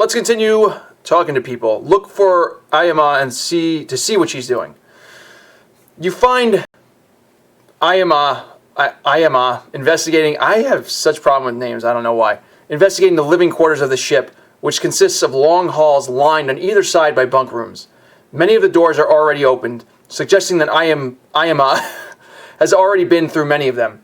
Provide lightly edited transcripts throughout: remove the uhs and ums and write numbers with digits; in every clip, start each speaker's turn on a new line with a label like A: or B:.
A: let's continue talking to people. Look for Ayama and see what she's doing. You find Ayama investigating. I have such problem with names. I don't know why. Investigating the living quarters of the ship, which consists of long halls lined on either side by bunk rooms. Many of the doors are already opened, suggesting that Ayama has already been through many of them.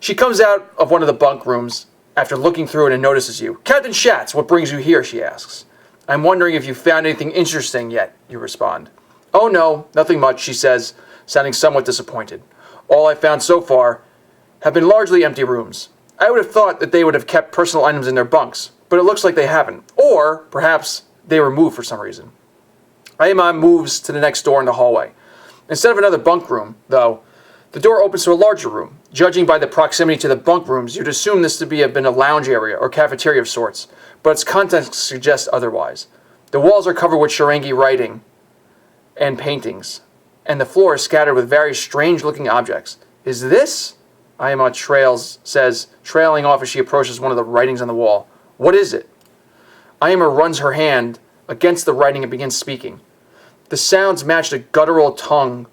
A: She comes out of one of the bunk rooms after looking through it and notices you. "Captain Schatz, what brings you here?" she asks. "I'm wondering if you found anything interesting yet," you respond. "Oh no, nothing much," she says, sounding somewhat disappointed. "All I've found so far have been largely empty rooms. I would have thought that they would have kept personal items in their bunks, but it looks like they haven't. Or perhaps they were moved for some reason." Ayama moves to the next door in the hallway. Instead of another bunk room, though, the door opens to a larger room. Judging by the proximity to the bunk rooms, you'd assume this to have been a lounge area or cafeteria of sorts, but its contents suggest otherwise. The walls are covered with Sharangi writing and paintings, and the floor is scattered with various strange-looking objects. "Is this?" Ayama says, trailing off as she approaches one of the writings on the wall. "What is it?" Ayama runs her hand against the writing and begins speaking. The sounds match the guttural tongue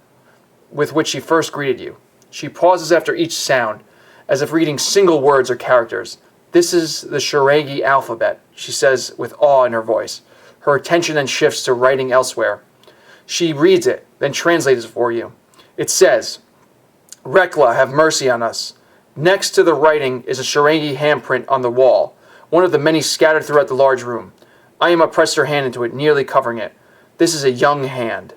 A: with which she first greeted you. She pauses after each sound, as if reading single words or characters. "This is the Sharangi alphabet," she says with awe in her voice. Her attention then shifts to writing elsewhere. She reads it, then translates it for you. It says, "Rekla, have mercy on us." Next to the writing is a Sharangi handprint on the wall, one of the many scattered throughout the large room. Ayama pressed her hand into it, nearly covering it. This is a young hand.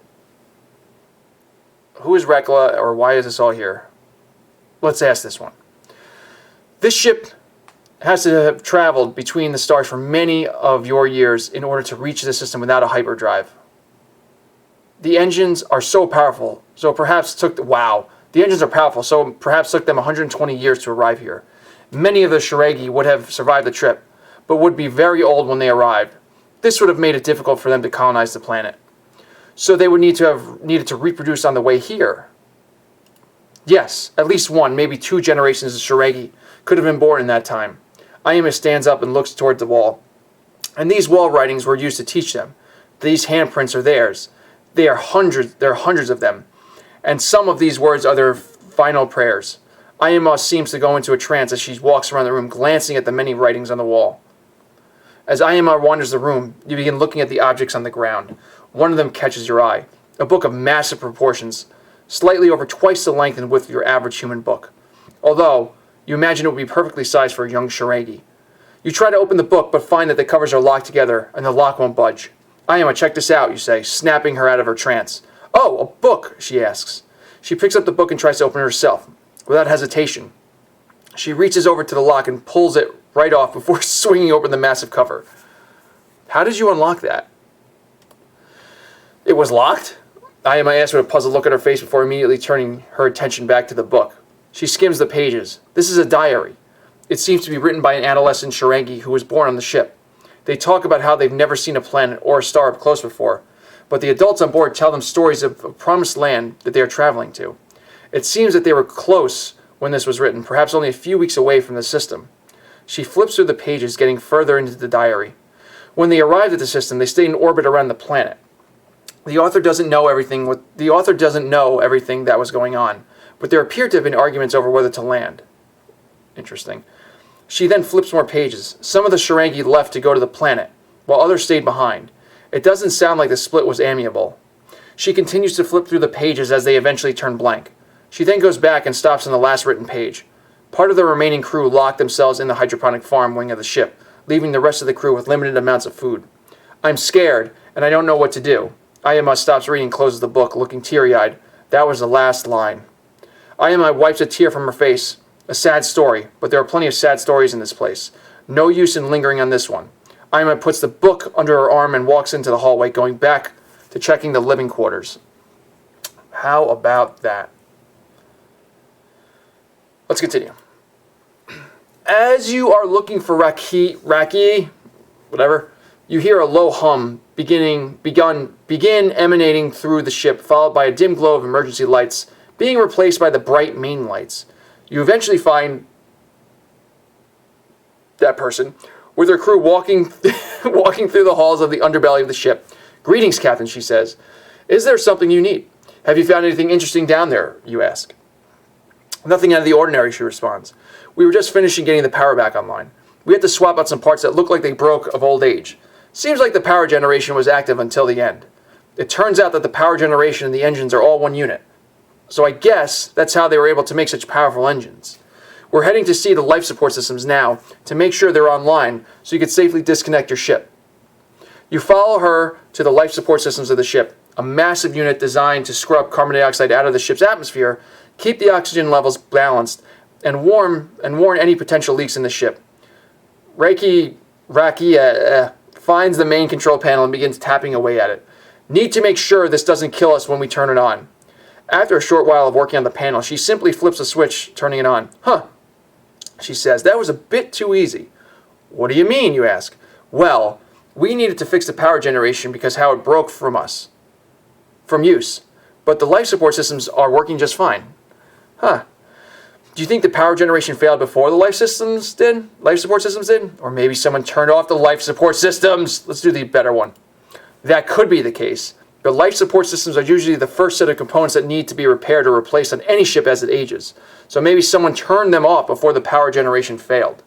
A: Who is Rekla, or why is this all here? Let's ask this one. This ship has to have traveled between the stars for many of your years in order to reach the system without a hyperdrive. The engines are so powerful, so perhaps took them 120 years to arrive here. Many of the Sharangi would have survived the trip, but would be very old when they arrived. This would have made it difficult for them to colonize the planet. So they would needed to reproduce on the way here. Yes, at least one, maybe 2 generations of Sharangi could have been born in that time. Ayama stands up and looks towards the wall. And these wall writings were used to teach them. These handprints are theirs. There are hundreds of them. And some of these words are their final prayers. Ayama seems to go into a trance as she walks around the room, glancing at the many writings on the wall. As Ayama wanders the room, you begin looking at the objects on the ground. One of them catches your eye. A book of massive proportions, slightly over twice the length and width of your average human book. Although, you imagine it would be perfectly sized for a young Sharangi. You try to open the book, but find that the covers are locked together, and the lock won't budge. "Ayama, check this out," you say, snapping her out of her trance. "Oh, a book," she asks. She picks up the book and tries to open it herself, without hesitation. She reaches over to the lock and pulls it right off before swinging open the massive cover. "How did you unlock that?" "It was locked?" Ayama asks with a puzzled look at her face before immediately turning her attention back to the book. She skims the pages. This is a diary. It seems to be written by an adolescent Sharangi who was born on the ship. They talk about how they've never seen a planet or a star up close before, but the adults on board tell them stories of a promised land that they are traveling to. It seems that they were close when this was written, perhaps only a few weeks away from the system. She flips through the pages, getting further into the diary. When they arrived at the system, they stayed in orbit around the planet. The author doesn't know everything that was going on, but there appeared to have been arguments over whether to land. Interesting. She then flips more pages. Some of the Sharangi left to go to the planet, while others stayed behind. It doesn't sound like the split was amiable. She continues to flip through the pages as they eventually turn blank. She then goes back and stops on the last written page. Part of the remaining crew locked themselves in the hydroponic farm wing of the ship, leaving the rest of the crew with limited amounts of food. "I'm scared, and I don't know what to do." Ayama stops reading and closes the book, looking teary-eyed. That was the last line. Ayama wipes a tear from her face. A sad story, but there are plenty of sad stories in this place. No use in lingering on this one. Ayama puts the book under her arm and walks into the hallway, going back to checking the living quarters. How about that? Let's continue. As you are looking for Raki, whatever, you hear a low hum begin emanating through the ship, followed by a dim glow of emergency lights being replaced by the bright main lights. You eventually find that person with her crew walking walking through the halls of the underbelly of the ship. "Greetings, Captain," she says. "Is there something you need? Have you found anything interesting down there?" you ask. "Nothing out of the ordinary," she responds. "We were just finishing getting the power back online. We had to swap out some parts that look like they broke of old age. Seems like the power generation was active until the end. It turns out that the power generation and the engines are all one unit. So I guess that's how they were able to make such powerful engines. We're heading to see the life support systems now to make sure they're online so you can safely disconnect your ship." You follow her to the life support systems of the ship, a massive unit designed to scrub carbon dioxide out of the ship's atmosphere, keep the oxygen levels balanced, and warn any potential leaks in the ship. Rakia finds the main control panel and begins tapping away at it. "Need to make sure this doesn't kill us when we turn it on." After a short while of working on the panel, she simply flips a switch, turning it on. "Huh," she says, "that was a bit too easy." "What do you mean?" you ask. "Well, we needed to fix the power generation because how it broke from use. But the life support systems are working just fine." "Huh. Do you think the power generation failed before the life support systems did? Or maybe someone turned off the life support systems?" Let's do the better one. "That could be the case. The life support systems are usually the first set of components that need to be repaired or replaced on any ship as it ages. So maybe someone turned them off before the power generation failed."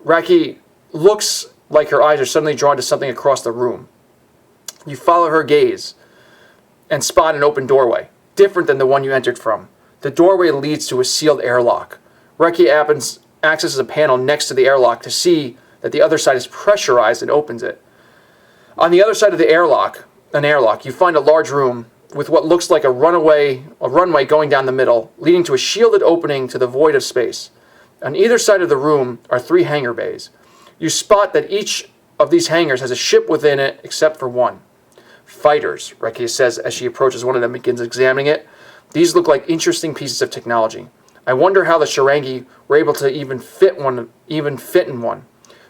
A: Raki looks like her eyes are suddenly drawn to something across the room. You follow her gaze and spot an open doorway, different than the one you entered from. The doorway leads to a sealed airlock. Reki accesses a panel next to the airlock to see that the other side is pressurized and opens it. On the other side of the airlock, you find a large room with what looks like a runway going down the middle, leading to a shielded opening to the void of space. On either side of the room are 3 hangar bays. You spot that each of these hangars has a ship within it except for one. "Fighters," Reki says as she approaches one of them and begins examining it. "These look like interesting pieces of technology. I wonder how the Sharangi were able to even fit in one."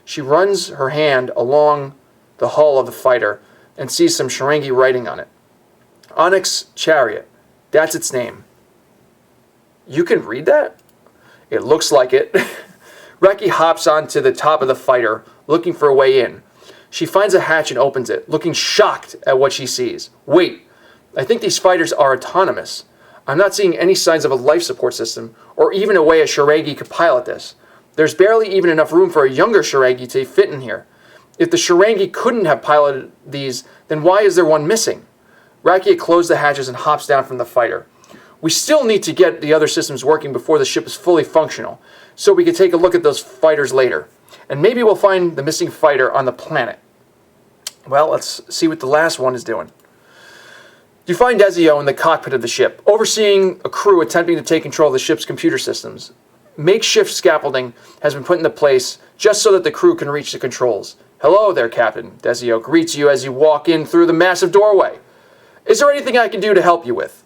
A: She runs her hand along the hull of the fighter and sees some Sharangi writing on it. "Onyx Chariot. That's its name." "You can read that?" "It looks like it." Reki hops onto the top of the fighter, looking for a way in. She finds a hatch and opens it, looking shocked at what she sees. "Wait, I think these fighters are autonomous. I'm not seeing any signs of a life support system, or even a way a Sharangi could pilot this. There's barely even enough room for a younger Sharangi to fit in here. If the Sharangi couldn't have piloted these, then why is there one missing?" Rakia closes the hatches and hops down from the fighter. "We still need to get the other systems working before the ship is fully functional, so we can take a look at those fighters later. And maybe we'll find the missing fighter on the planet." Well, let's see what the last one is doing. You find Desio in the cockpit of the ship, overseeing a crew attempting to take control of the ship's computer systems. Makeshift scaffolding has been put into place just so that the crew can reach the controls. "Hello there, Captain." Desio greets you as you walk in through the massive doorway. "Is there anything I can do to help you with?"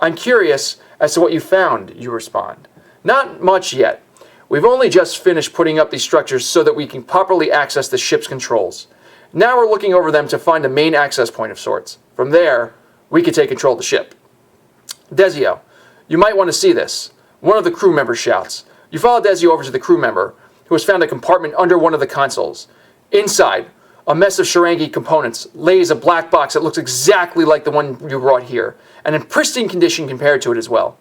A: "I'm curious as to what you found," you respond. "Not much yet. We've only just finished putting up these structures so that we can properly access the ship's controls. Now we're looking over them to find a main access point of sorts. From there, we can take control of the ship." "Desio, you might want to see this," one of the crew members shouts. You follow Desio over to the crew member, who has found a compartment under one of the consoles. Inside, a mess of Sharangi components lays a black box that looks exactly like the one you brought here, and in pristine condition compared to it as well.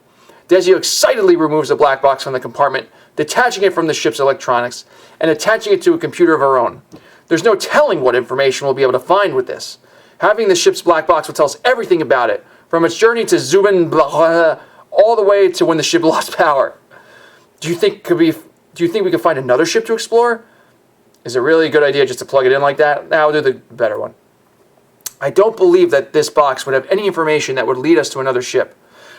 A: Desio excitedly removes the black box from the compartment, detaching it from the ship's electronics, and attaching it to a computer of her own. There's no telling what information we'll be able to find with this. Having the ship's black box will tell us everything about it, from its journey to Zubin all the way to when the ship lost power. Do you think we could find another ship to explore? Is it really a good idea just to plug it in like that? Now we'll do the better one. I don't believe that this box would have any information that would lead us to another ship.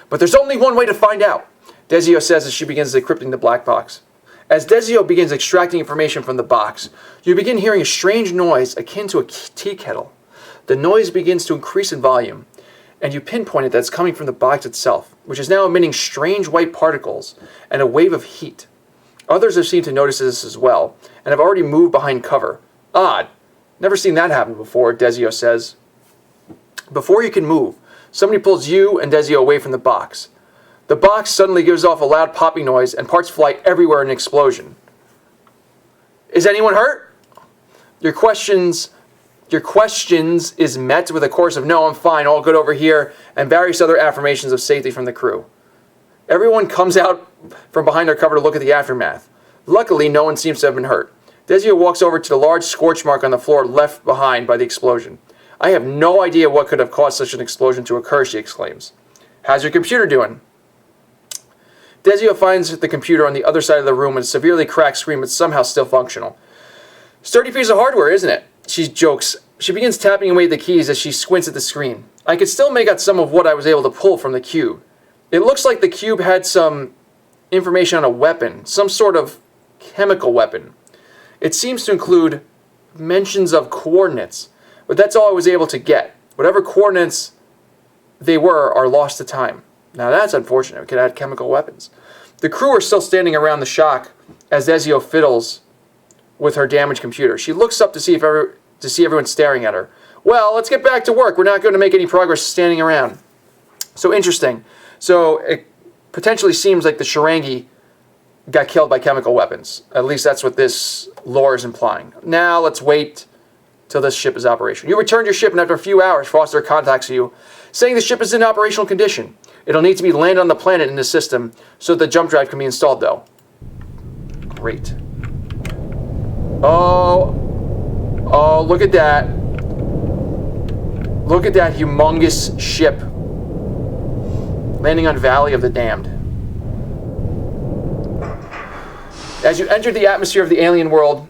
A: But there's only one way to find out, Desio says as she begins decrypting the black box. As Desio begins extracting information from the box, you begin hearing a strange noise akin to a tea kettle. The noise begins to increase in volume, and you pinpoint it that it's coming from the box itself, which is now emitting strange white particles and a wave of heat. Others have seemed to notice this as well, and have already moved behind cover. Odd. Never seen that happen before, Desio says. Before you can move, somebody pulls you and Desio away from the box. The box suddenly gives off a loud popping noise, and parts fly everywhere in an explosion. Is anyone hurt? Your questions is met with a chorus of "No, I'm fine, all good over here," and various other affirmations of safety from the crew. Everyone comes out from behind their cover to look at the aftermath. Luckily, no one seems to have been hurt. Dezio walks over to the large scorch mark on the floor left behind by the explosion. "I have no idea what could have caused such an explosion to occur," she exclaims. "How's your computer doing?" Dezio finds the computer on the other side of the room with a severely cracked screen but somehow still functional. "Sturdy piece of hardware, isn't it?" She jokes. She begins tapping away at the keys as she squints at the screen. "I could still make out some of what I was able to pull from the cube. It looks like the cube had some information on a weapon, some sort of chemical weapon. It seems to include mentions of coordinates, but that's all I was able to get. Whatever coordinates they were are lost to time." Now that's unfortunate. We could add chemical weapons. The crew are still standing around the shock as Dezio fiddles with her damaged computer. She looks up to see everyone staring at her. "Well, let's get back to work. We're not going to make any progress standing around." So interesting. So it potentially seems like the Sharangi got killed by chemical weapons. At least that's what this lore is implying. Now let's wait till this ship is operational. You returned your ship, and after a few hours, Foster contacts you, saying the ship is in operational condition. It'll need to be landed on the planet in the system so the jump drive can be installed, though. Great. Oh, look at that. Look at that humongous ship landing on Valley of the Damned. As you enter the atmosphere of the alien world,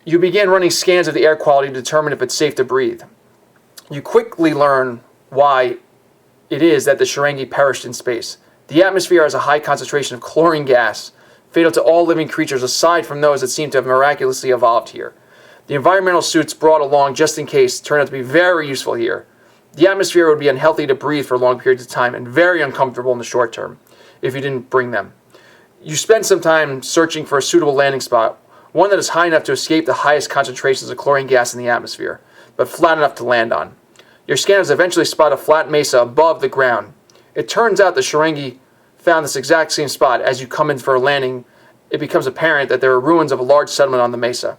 A: you begin running scans of the air quality to determine if it's safe to breathe. You quickly learn why it is that the Sharangi perished in space. The atmosphere has a high concentration of chlorine gas, fatal to all living creatures aside from those that seem to have miraculously evolved here. The environmental suits brought along just in case turn out to be very useful here. The atmosphere would be unhealthy to breathe for long periods of time and very uncomfortable in the short term if you didn't bring them. You spend some time searching for a suitable landing spot, one that is high enough to escape the highest concentrations of chlorine gas in the atmosphere, but flat enough to land on. Your scanners eventually spot a flat mesa above the ground. It turns out the Sharangi found this exact same spot. As you come in for a landing, it becomes apparent that there are ruins of a large settlement on the mesa.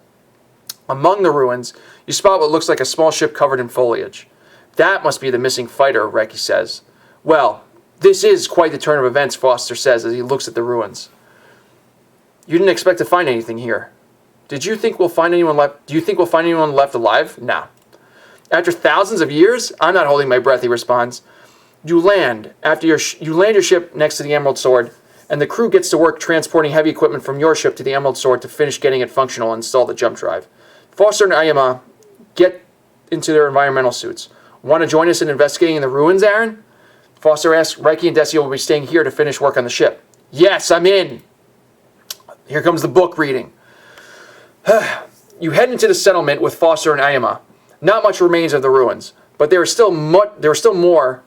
A: Among the ruins, you spot what looks like a small ship covered in foliage. "That must be the missing fighter," Reki says. "Well, this is quite the turn of events," Foster says as he looks at the ruins. "You didn't expect to find anything here. Do you think we'll find anyone left alive? Nah. After thousands of years? I'm not holding my breath," he responds. You land your ship next to the Emerald Sword, and the crew gets to work transporting heavy equipment from your ship to the Emerald Sword to finish getting it functional and install the jump drive. Foster and Ayama get into their environmental suits. "Want to join us in investigating the ruins, Aaron?" Foster asks. "Reki and Dezio will be staying here to finish work on the ship." "Yes, I'm in." Here comes the book reading. You head into the settlement with Foster and Ayama. Not much remains of the ruins, but there is still more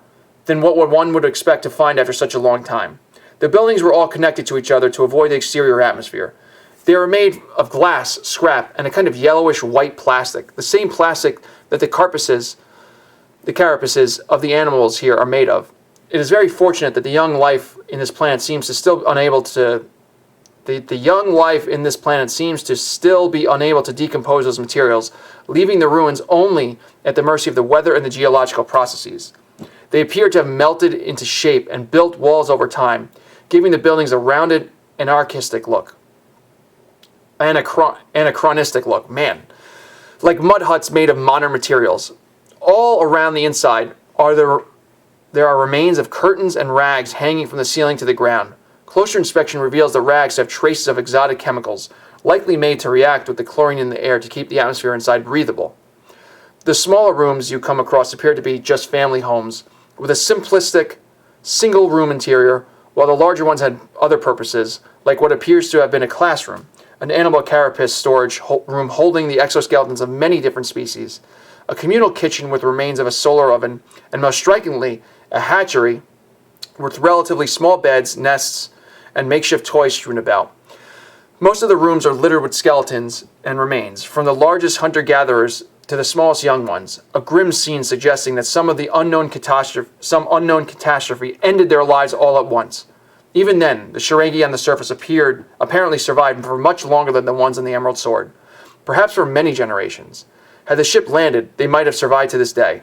A: than what one would expect to find after such a long time. The buildings were all connected to each other to avoid the exterior atmosphere. They were made of glass, scrap, and a kind of yellowish white plastic, the same plastic that the carapaces of the animals here are made of. It is very fortunate that the young life in this planet seems to still be unable to decompose those materials, leaving the ruins only at the mercy of the weather and the geological processes. They appear to have melted into shape and built walls over time, giving the buildings a rounded, anachronistic look. Man. Like mud huts made of modern materials. All around the inside there are remains of curtains and rags hanging from the ceiling to the ground. Closer inspection reveals the rags have traces of exotic chemicals, likely made to react with the chlorine in the air to keep the atmosphere inside breathable. The smaller rooms you come across appear to be just family homes, with a simplistic, single-room interior, while the larger ones had other purposes, like what appears to have been a classroom, an animal carapace storage room holding the exoskeletons of many different species, a communal kitchen with remains of a solar oven, and most strikingly, a hatchery with relatively small beds, nests, and makeshift toys strewn about. Most of the rooms are littered with skeletons and remains, from the largest hunter-gatherers to the smallest young ones, a grim scene suggesting that some unknown catastrophe ended their lives all at once. Even then, the Sharangi on the surface apparently survived for much longer than the ones on the Emerald Sword. perhaps for many generations. Had the ship landed, they might have survived to this day.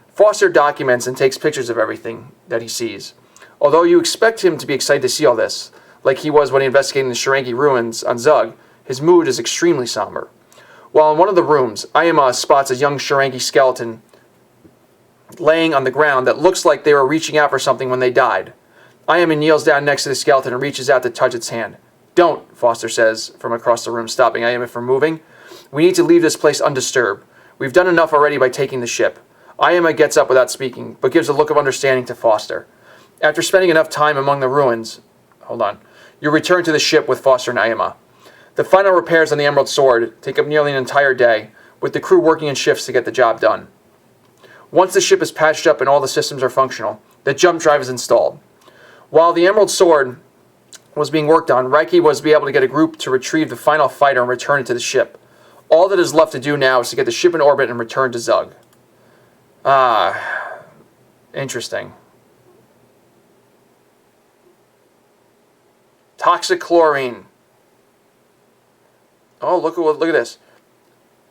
A: Foster documents and takes pictures of everything that he sees. Although you expect him to be excited to see all this, like he was when he investigated the Ferengi ruins on Zug, his mood is extremely somber. While in one of the rooms, Ayama spots a young Ferengi skeleton laying on the ground that looks like they were reaching out for something when they died. Ayama kneels down next to the skeleton and reaches out to touch its hand. "Don't," Foster says from across the room, stopping Ayama from moving. "We need to leave this place undisturbed. We've done enough already by taking the ship." Ayama gets up without speaking, but gives a look of understanding to Foster. After spending enough time among the ruins, you return to the ship with Foster and Ayama. The final repairs on the Emerald Sword take up nearly an entire day, with the crew working in shifts to get the job done. Once the ship is patched up and all the systems are functional, the jump drive is installed. While the Emerald Sword was being worked on, Reiki was to be able to get a group to retrieve the final fighter and return it to the ship. All that is left to do now is to get the ship in orbit and return to Zug. Interesting. Toxic chlorine. Oh, look at this.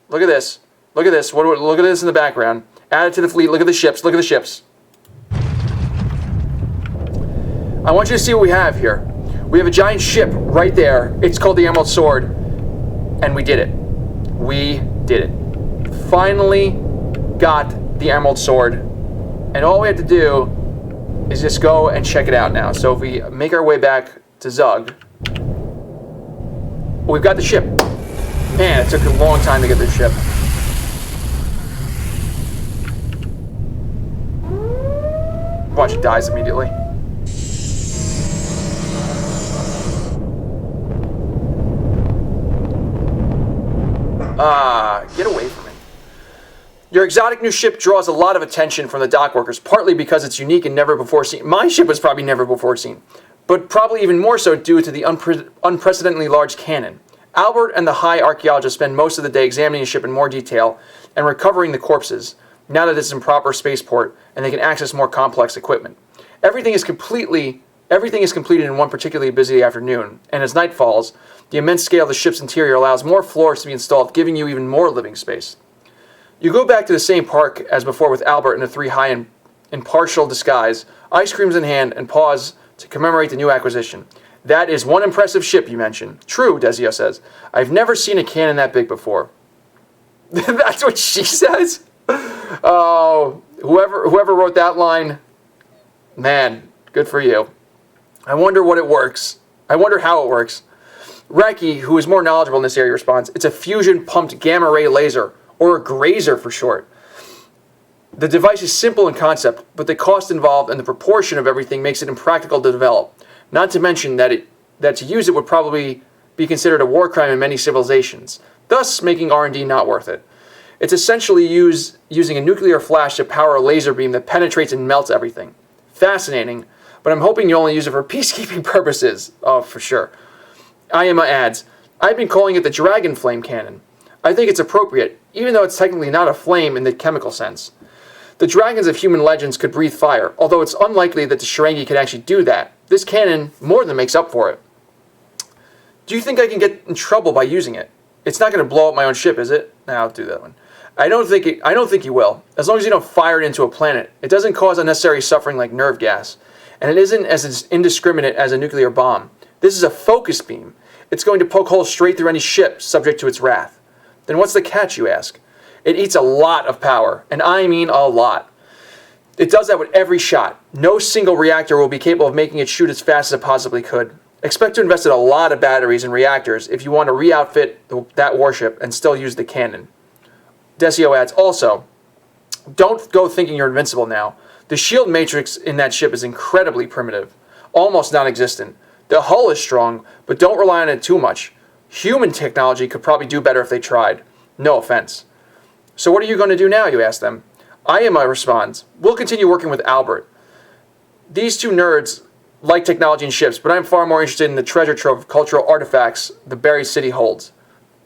A: Look at this. Look at this. Look at this in the background. Add it to the fleet. Look at the ships. Look at the ships. I want you to see what we have here. We have a giant ship right there. It's called the Emerald Sword. And we did it. We did it. Finally got the Emerald Sword. And all we have to do is just go and check it out now. So if we make our way back to Zug, we've got the ship. Man, it took a long time to get this ship. Watch, it dies immediately. Get away from me. Your exotic new ship draws a lot of attention from the dock workers, partly because it's unique and never before seen. My ship was probably never before seen, but probably even more so due to the unprecedentedly large cannon. Albert and the high archaeologists spend most of the day examining the ship in more detail and recovering the corpses, now that it's in proper spaceport and they can access more complex equipment. Everything is completed in one particularly busy afternoon, and as night falls, the immense scale of the ship's interior allows more floors to be installed, giving you even more living space. You go back to the same park as before with Albert and the three high in partial disguise, ice creams in hand, and pause to commemorate the new acquisition. "That is one impressive ship you mentioned." "True," Desio says. "I've never seen a cannon that big before." That's what she says? Oh, whoever wrote that line, man, good for you. I wonder what it works. I wonder how it works. Reiki, who is more knowledgeable in this area, responds, "It's a fusion-pumped gamma-ray laser, or a grazer for short. The device is simple in concept, but the cost involved and the proportion of everything makes it impractical to develop. Not to mention that to use it would probably be considered a war crime in many civilizations, thus making R&D not worth it. It's essentially using a nuclear flash to power a laser beam that penetrates and melts everything. Fascinating, but I'm hoping you only use it for peacekeeping purposes." Oh, for sure. Ayama adds, "I've been calling it the Dragon Flame Cannon. I think it's appropriate, even though it's technically not a flame in the chemical sense. The dragons of human legends could breathe fire, although it's unlikely that the Ferengi could actually do that. This cannon more than makes up for it. Do you think I can get in trouble by using it? It's not going to blow up my own ship, is it?" Nah, I'll do that one. I don't think you will. As long as you don't fire it into a planet. It doesn't cause unnecessary suffering like nerve gas. And it isn't as indiscriminate as a nuclear bomb. This is a focus beam. It's going to poke holes straight through any ship subject to its wrath. Then what's the catch, you ask? It eats a lot of power, and I mean a lot. It does that with every shot. No single reactor will be capable of making it shoot as fast as it possibly could. Expect to invest in a lot of batteries and reactors if you want to re-outfit that warship and still use the cannon. Desio adds, "Also, don't go thinking you're invincible now. The shield matrix in that ship is incredibly primitive, almost non-existent. The hull is strong, but don't rely on it too much. Human technology could probably do better if they tried. No offense." "So what are you going to do now?" you ask them. Ayama responds, "We'll continue working with Albert. These two nerds like technology and ships, but I'm far more interested in the treasure trove of cultural artifacts the buried city holds.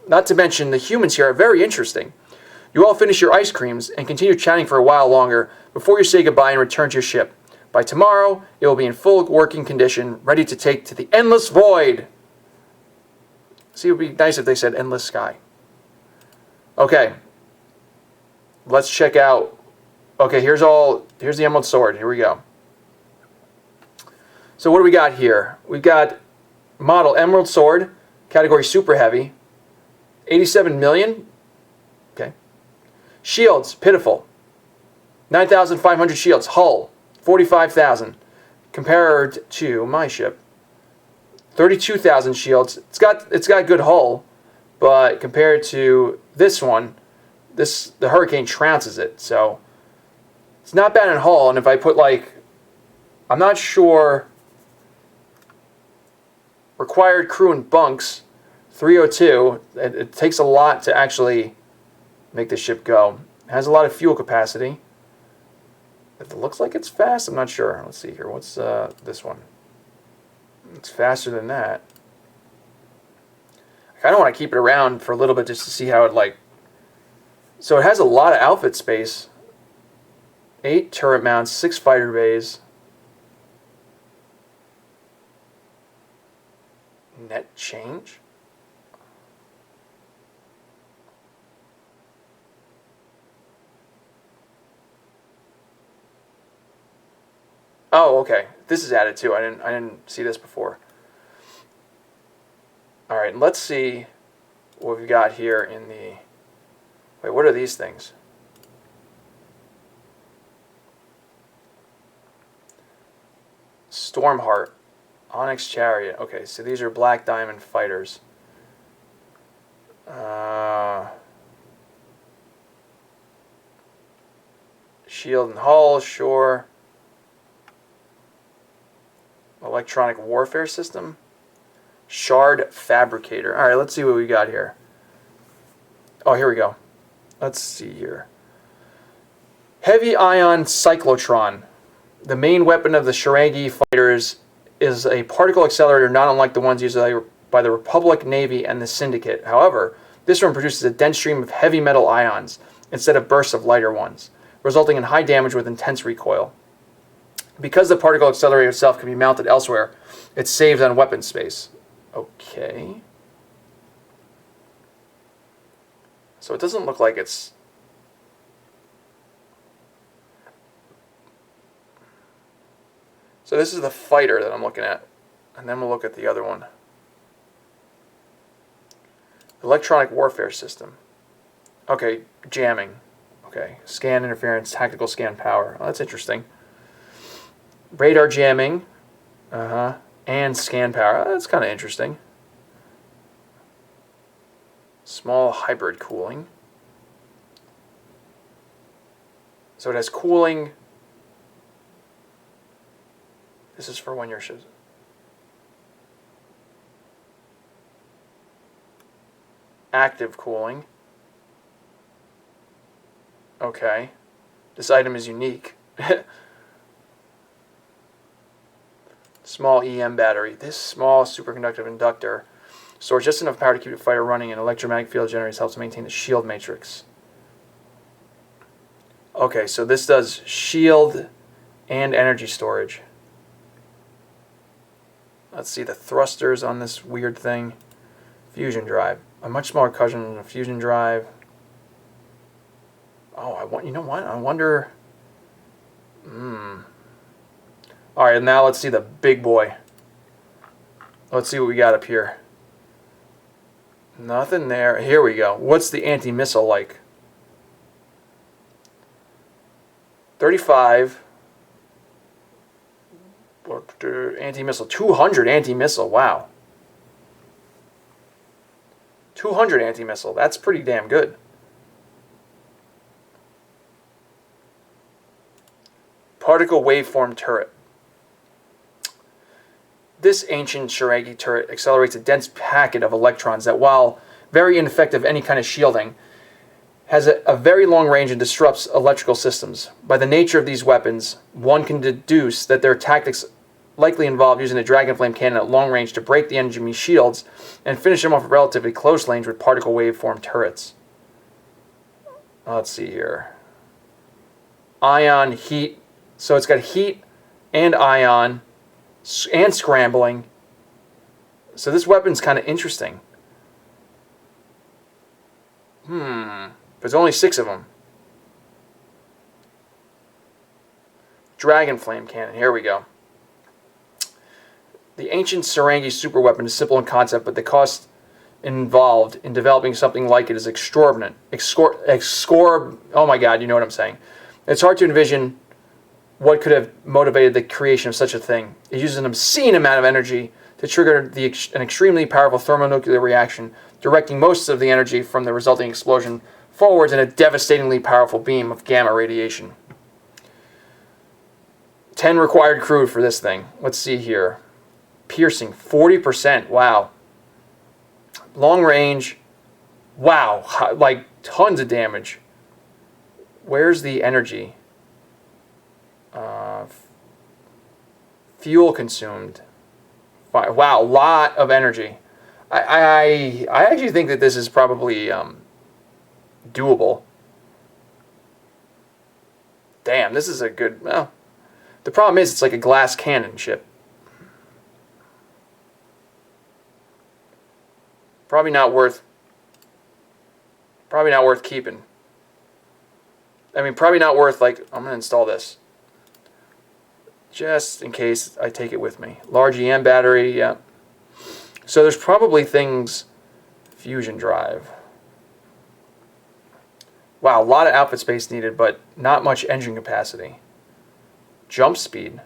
A: Not to mention, the humans here are very interesting. You all finish your ice creams and continue chatting for a while longer before you say goodbye and return to your ship. By tomorrow, it will be in full working condition, ready to take to the endless void." See, it would be nice if they said endless sky. Okay, let's check out. Okay, here's the Emerald Sword. Here we go. So what do we got here? We've got model Emerald Sword, category Super Heavy, 87 million. Okay. Shields, pitiful. 9,500 shields. Hull, 45,000. Compared to my ship, 32,000 shields. It's got good hull, but compared to this one, the Hurricane trounces it. So it's not bad in hull. And if I put I'm not sure. Required crew and bunks, 302. It takes a lot to actually make the ship go. It has a lot of fuel capacity. If it looks like it's fast, I'm not sure. Let's see here. What's this one? It's faster than that. I kind of want to keep it around for a little bit just to see how it So it has a lot of outfit space. 8 turret mounts, 6 fighter bays. Net change? Oh, okay. This is added too. I didn't see this before. All right, let's see what we've got here in the. Wait, what are these things? Stormheart, Onyx Chariot. Okay, so these are Black Diamond fighters. Shield and hull, sure. Electronic warfare system. Shard fabricator. All right, let's see what we got here. Oh, here we go. Let's see here. Heavy ion cyclotron. The main weapon of the Shiragi fighters is a particle accelerator not unlike the ones used by the Republic, Navy, and the Syndicate. However, this one produces a dense stream of heavy metal ions instead of bursts of lighter ones, resulting in high damage with intense recoil. Because the particle accelerator itself can be mounted elsewhere, it saves on weapon space. Okay. So it doesn't look like it's... So this is the fighter that I'm looking at. And then we'll look at the other one. Electronic warfare system. Okay, jamming. Okay, scan interference, tactical scan power. Oh, that's interesting. Radar jamming. And scan power. Oh, that's kind of interesting. Small hybrid cooling. So it has cooling. This is for when your ship. Active cooling. Okay. This item is unique. Small EM battery. This small superconductive inductor stores just enough power to keep the fighter running, and electromagnetic field generators helps maintain the shield matrix. Okay, so this does shield and energy storage. Let's see the thrusters on this weird thing. Fusion drive. A much smaller cushion than a fusion drive. Oh, you know what? I wonder... Alright, now let's see the big boy. Let's see what we got up here. Nothing there. Here we go. What's the anti-missile like? 35. Anti-missile. 200 anti-missile. Wow. 200 anti-missile. That's pretty damn good. Particle waveform turret. This ancient Shiragi turret accelerates a dense packet of electrons that, while very ineffective any kind of shielding, has a very long range and disrupts electrical systems. By the nature of these weapons, one can deduce that their tactics likely involve using a Dragonflame cannon at long range to break the enemy shields and finish them off at relatively close range with particle waveform turrets. Let's see here. Ion, heat. So it's got heat and ion and scrambling. So this weapon's kind of interesting. There's only 6 of them. Dragon Flame Cannon. Here we go. The ancient Serengi superweapon is simple in concept, but the cost involved in developing something like it is exorbitant. Oh my god, you know what I'm saying. It's hard to envision what could have motivated the creation of such a thing. It uses an obscene amount of energy to trigger an extremely powerful thermonuclear reaction, directing most of the energy from the resulting explosion forwards in a devastatingly powerful beam of gamma radiation. 10 required crude for this thing. Let's see here. Piercing, 40%. Wow. Long range. Wow. Like, tons of damage. Where's the energy? Fuel consumed. Wow, lot of energy. I actually think that this is probably doable. Damn, this is a good... Well, the problem is it's like a glass cannon ship. Probably not worth keeping. I mean, probably not worth, like, I'm going to install this. Just in case I take it with me. Large EM battery, yeah. So there's probably things... Fusion drive. Wow, a lot of output space needed, but not much engine capacity. Jump speed.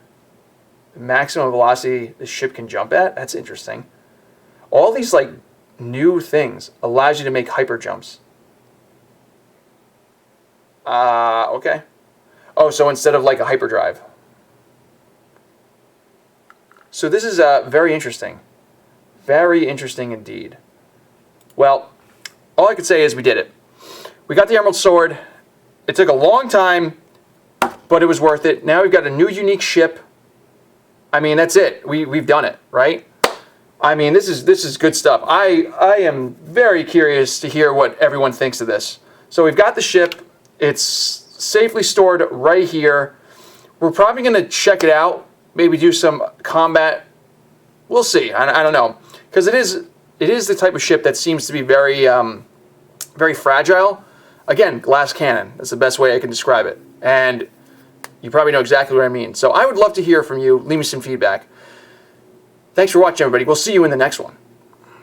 A: Maximum velocity the ship can jump at? That's interesting. All these, like, new things allows you to make hyper jumps. Okay. Oh, so instead of, like, a hyperdrive. So this is very interesting. Very interesting indeed. Well, all I could say is we did it. We got the Emerald Sword. It took a long time, but it was worth it. Now we've got a new unique ship. I mean, that's it. We've done it, right? I mean, this is good stuff. I am very curious to hear what everyone thinks of this. So we've got the ship. It's safely stored right here. We're probably going to check it out. Maybe do some combat. We'll see. I don't know, because it is the type of ship that seems to be very very fragile. Again, glass cannon. That's the best way I can describe it. And you probably know exactly what I mean. So I would love to hear from you. Leave me some feedback. Thanks for watching, everybody. We'll see you in the next one.